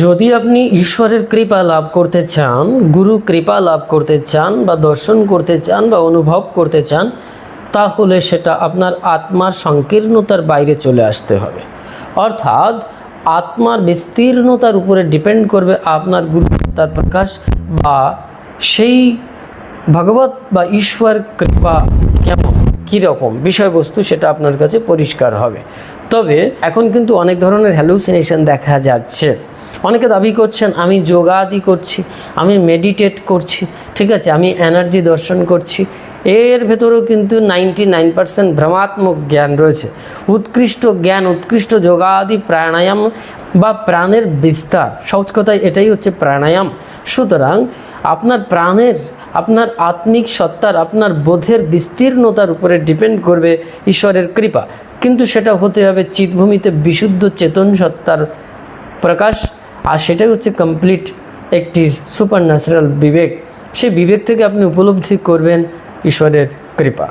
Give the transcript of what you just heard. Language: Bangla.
যদি আপনি ঈশ্বরের কৃপা লাভ করতে চান, গুরু কৃপা লাভ করতে চান বা দর্শন করতে চান বা অনুভব করতে চান, তাহলে সেটা আপনার আত্মার সংকীর্ণতার বাইরে চলে আসতে হবে। অর্থাৎ আত্মার বিস্তীর্ণতার উপরে ডিপেন্ড করবে আপনার গুরুত্বার প্রকাশ বা সেই ভগবত বা ঈশ্বর কৃপা কেমন, কীরকম বিষয়বস্তু সেটা আপনার কাছে পরিষ্কার হবে। তবে এখন কিন্তু অনেক ধরনের হ্যালুসিনেশন দেখা যাচ্ছে। অনেকে দাবি করছেন আমি যোগাদি করছি, আমি মেডিটেট করছি, ঠিক আছে, আমি এনার্জি দর্শন করছি। এর ভেতরেও কিন্তু 99% ভ্রমাত্মক জ্ঞান রয়েছে। উৎকৃষ্ট জ্ঞান, উৎকৃষ্ট যোগাদি প্রাণায়াম বা প্রাণের বিস্তার, সহজ কথায় এটাই হচ্ছে প্রাণায়াম। সুতরাং আপনার প্রাণের, আপনার আত্মিক সত্তার, আপনার বোধের বিস্তীর্ণতার উপরে ডিপেন্ড করবে ঈশ্বরের কৃপা। কিন্তু সেটা হতে হবে চিৎভূমিতে বিশুদ্ধ চেতন সত্তার প্রকাশ, আর সেটাই হচ্ছে কমপ্লিট একটি সুপার ন্যাচারাল বিবেক। সেই বিবেক থেকে আপনি উপলব্ধি করবেন ঈশ্বরের কৃপা।